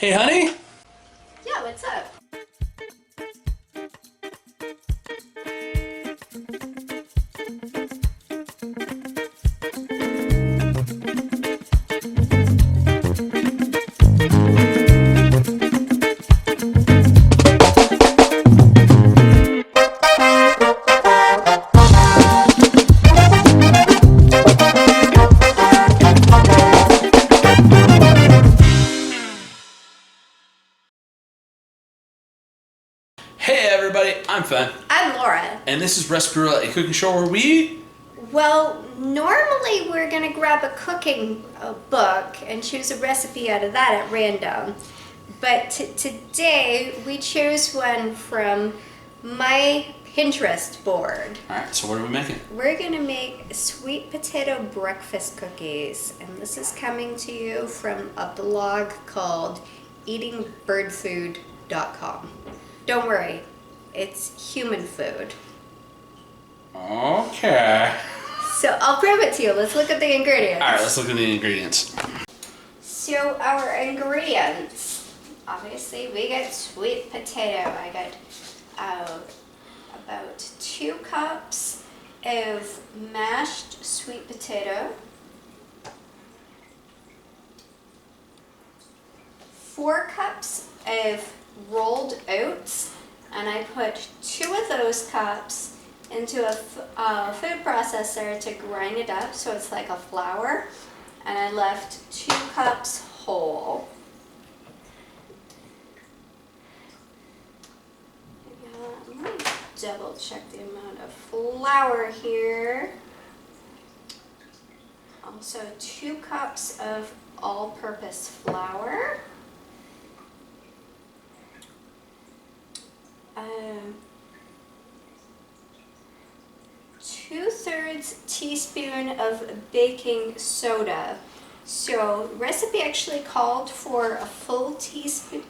Hey, honey. Yeah, what's up? Hey, everybody. I'm Fen, I'm Laura. and this is Recipe Roulette, a cooking show where we. Well, normally we're gonna grab a cooking book and choose a recipe out of that at random. But today we chose one from my Pinterest board. All right. So what are we making? We're gonna make sweet potato breakfast cookies, and this is coming to you from a blog called eatingbirdfood.com. Don't worry, it's human food. Okay. So I'll prove it to you. Let's look at the ingredients. All right. Let's look at the ingredients. So our ingredients, obviously we got sweet potato. I got about 2 cups of mashed sweet potato, 4 cups of rolled oats, and I put 2 of those cups into a food processor to grind it up so it's like a flour, and I left 2 cups whole. Let me double check the amount of flour here. Also 2 cups of all-purpose flour. 2/3 teaspoon of baking soda. So recipe actually called for a full teaspoon.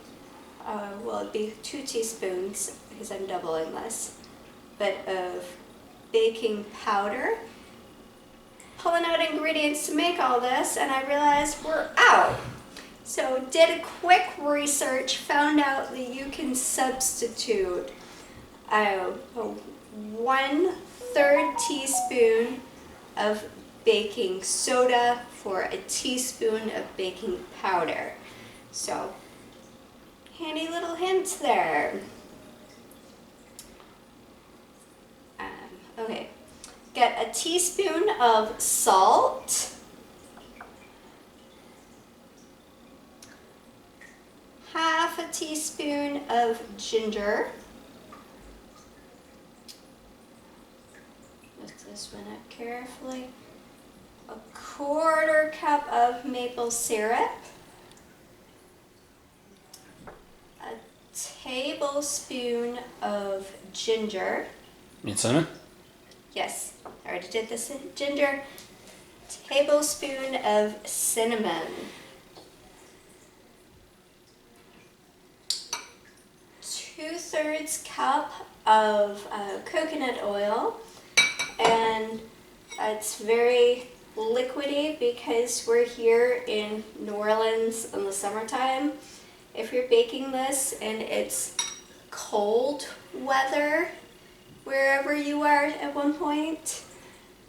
Well, it'd be 2 teaspoons because I'm doubling this, but of baking powder. Pulling out ingredients to make all this, and I realized we're out. So did a quick research, found out that you can substitute 1/3 teaspoon of baking soda for a teaspoon of baking powder. So handy little hint there. Okay, get a teaspoon of salt, half a teaspoon of ginger. Lift this one up carefully. A 1/4 cup of maple syrup. A tablespoon of ginger. You mean cinnamon? Yes, I already did this. Ginger. Tablespoon of cinnamon. 2/3 cup of coconut oil, and it's very liquidy because we're here in New Orleans in the summertime. If you're baking this and it's cold weather wherever you are at one point,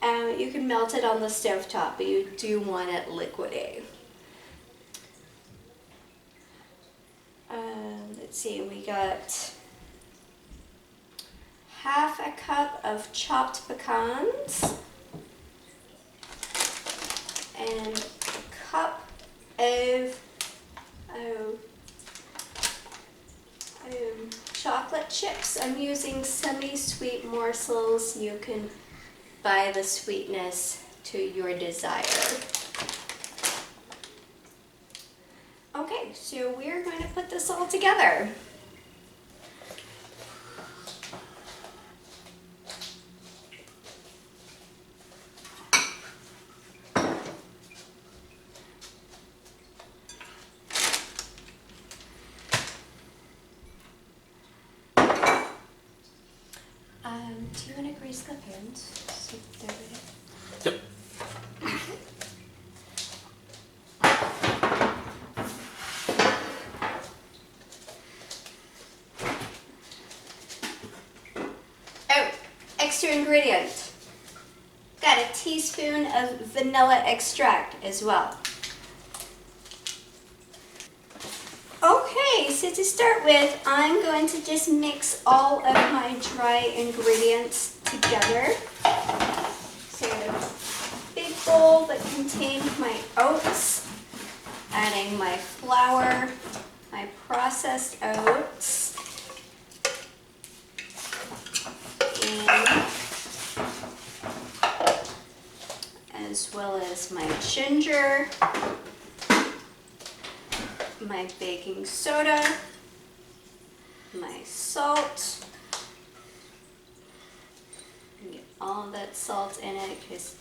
you can melt it on the stovetop, but you do want it liquidy. Let's see, we got half a cup of chopped pecans and a cup of chocolate chips. I'm using semi-sweet morsels. You can buy the sweetness to your desire. Okay, so we're going to put this all together. Do you want to grease the pans? So they're ready? Yep. extra ingredient. Got a teaspoon of vanilla extract as well. Okay, so to start with, I'm going to just mix all of my dry ingredients together. So a big bowl that contains my oats, adding my flour, my processed oats, and as well as my ginger, my baking soda, my salt. Get all that salt in it because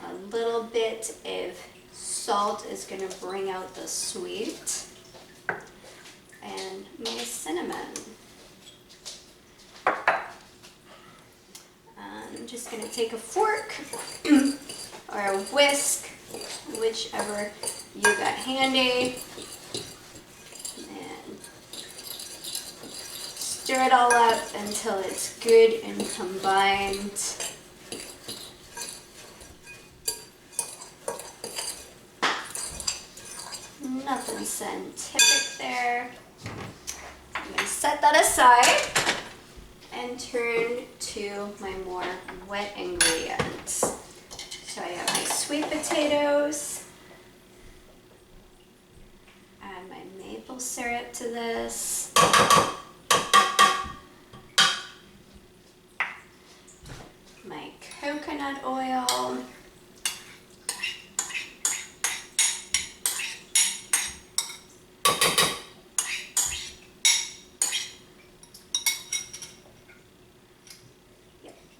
a little bit of salt is going to bring out the sweet. And my cinnamon. I'm just going to take a fork or a whisk, whichever you got handy, and stir it all up until it's good and combined. Nothing scientific there. I'm going to set that aside and turn to my more wet ingredients. So I have my sweet potatoes, add my maple syrup to this, my coconut oil,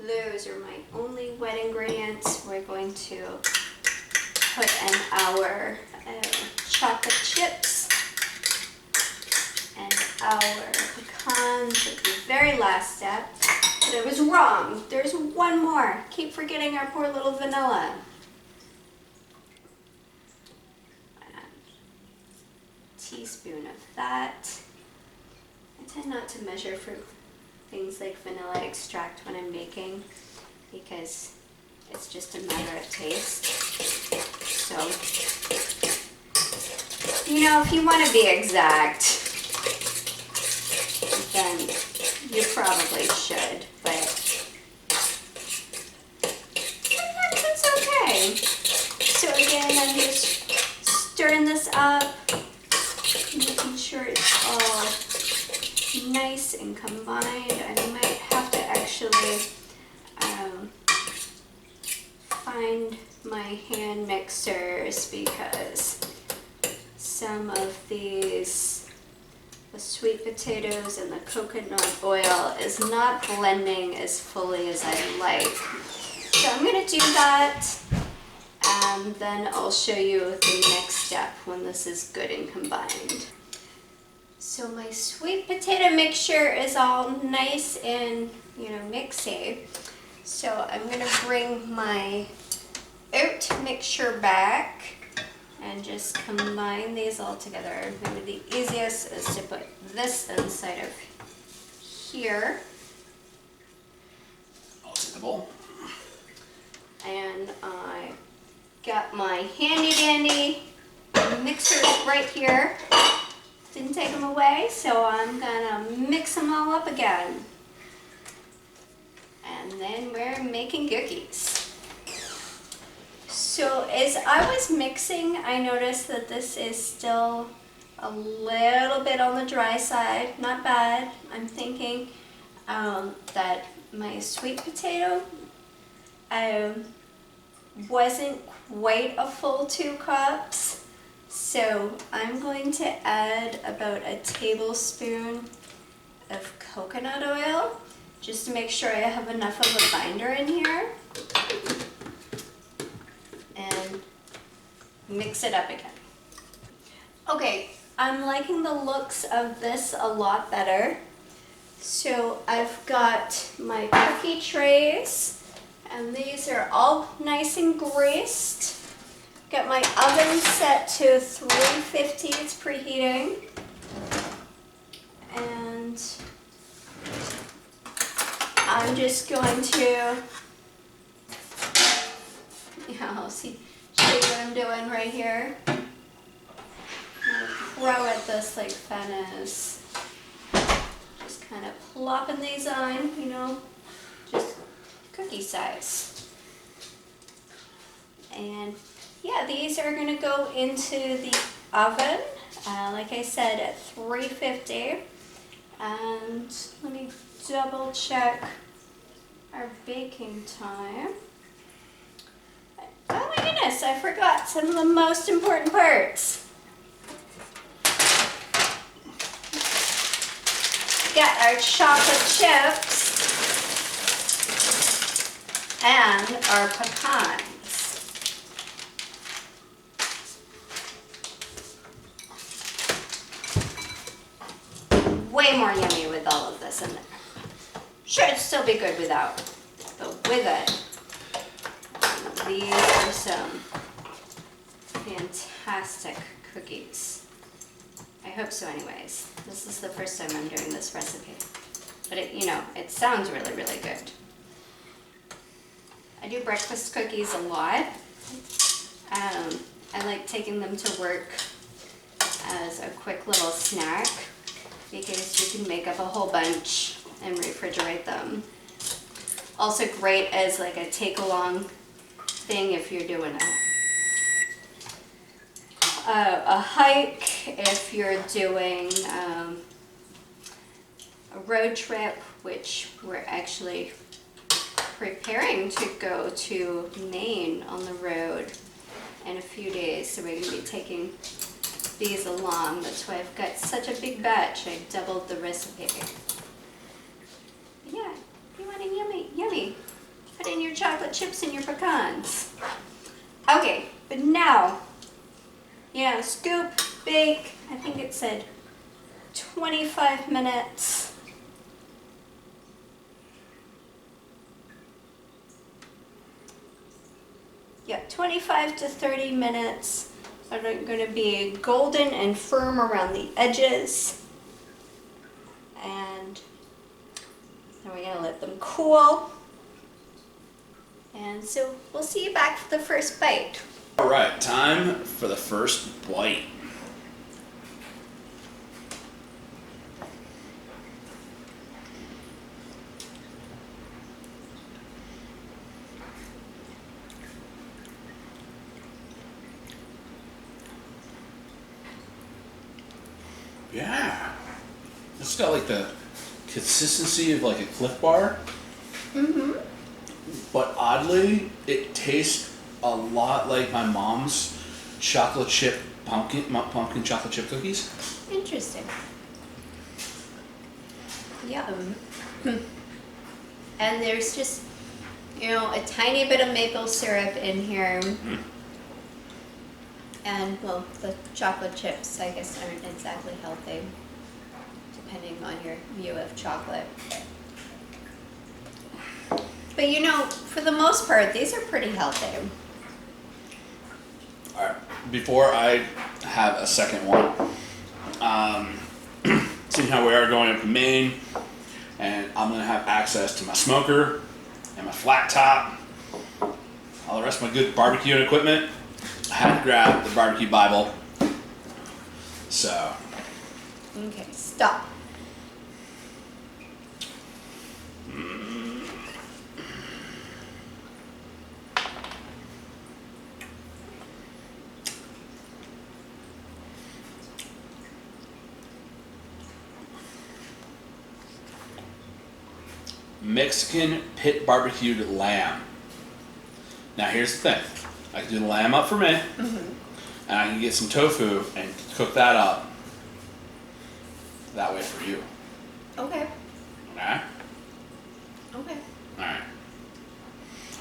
those are my only wet ingredients. We're going to put in our chocolate chips and our pecans at the very last step. But I was wrong. There's one more. Keep forgetting our poor little vanilla. A teaspoon of that. I tend not to measure for things like vanilla extract when I'm baking because it's just a matter of taste. So, you know, if you want to be exact, then you probably should, but sometimes it's okay. So again, I'm just stirring this up, making sure it's all nice and combined. I might have to actually find my hand mixers because some of these, the sweet potatoes and the coconut oil is not blending as fully as I'd like. So I'm going to do that and then I'll show you the next step when this is good and combined. So my sweet potato mixture is all nice and, mixy. So I'm going to bring my oat mixture back and just combine these all together. Maybe the easiest is to put this inside of here. I'll take the bowl. And I got my handy dandy mixers right here. Didn't take them away, so I'm gonna mix them all up again. And then we're making cookies. So as I was mixing, I noticed that this is still a little bit on the dry side. Not bad. I'm thinking that my sweet potato wasn't quite a full 2 cups. So I'm going to add about a tablespoon of coconut oil just to make sure I have enough of a binder in here. And mix it up again. Okay, I'm liking the looks of this a lot better. So I've got my cookie trays and these are all nice and greased. Got my oven set to 350, it's preheating. And I'm just going to, see, show you what I'm doing right here. I'm a pro at this like Fen is. Just kind of plopping these on, just cookie size. And yeah, these are gonna go into the oven, like I said, at 350. And let me double check our baking time. Oh my goodness, I forgot some of the most important parts. Got our chocolate chips and our pecans. Way more yummy with all of this in there. Sure, it'd still be good without, but with it, these are some fantastic cookies. I hope so anyways. This is the first time I'm doing this recipe. But it sounds really, really good. I do breakfast cookies a lot. I like taking them to work as a quick little snack because you can make up a whole bunch and refrigerate them. Also great as like a take-along thing if you're doing a hike, if you're doing a road trip, which we're actually preparing to go to Maine on the road in a few days, so we're going to be taking these along. That's why I've got such a big batch. I doubled the recipe. Yeah, you want it yummy. Put in your chocolate chips and your pecans. Okay, but now, scoop, bake. I think it said 25 minutes. Yeah, 25 to 30 minutes. Are going to be golden and firm around the edges. And then we're going to let them cool. And so we'll see you back for the first bite. All right, time for the first bite. Yeah, it's got like the consistency of like a Cliff Bar. Mm-hmm. But oddly, it tastes a lot like my mom's chocolate chip pumpkin chocolate chip cookies. Interesting. Yum. And there's just, a tiny bit of maple syrup in here. Mm. And, well, the chocolate chips, I guess, aren't exactly healthy, depending on your view of chocolate. But for the most part, these are pretty healthy. All right, before I have a second one, seeing how we are going up to Maine, and I'm gonna have access to my smoker and my flat top, all the rest of my good barbecue equipment. I had to grab the barbecue Bible. So. Okay, stop. Mexican pit barbecued lamb. Now here's the thing. I can do the lamb up for me, and I can get some tofu and cook that up that way for you. Okay. Okay? Okay. Alright.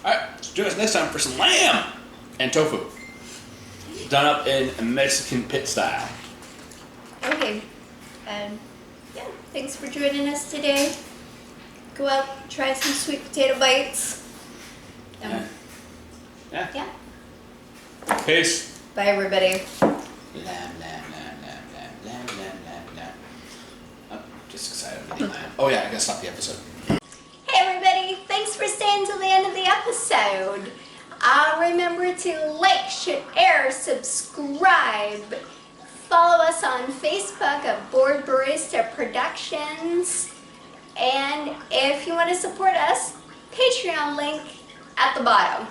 Alright, let's do this next time for some lamb and tofu. Done up in Mexican pit style. Okay. Yeah, thanks for joining us today. Go out, try some sweet potato bites. Yeah. Peace. Bye, everybody. Lamb, lamb, lamb, lamb, lamb, lamb, lamb, lamb, lamb. I'm just excited for the lamb. Oh yeah, I gotta stop the episode. Hey, everybody. episode. Remember to like, share, subscribe. Follow us on Facebook at Board Barista Productions. And if you want to support us, Patreon link at the bottom.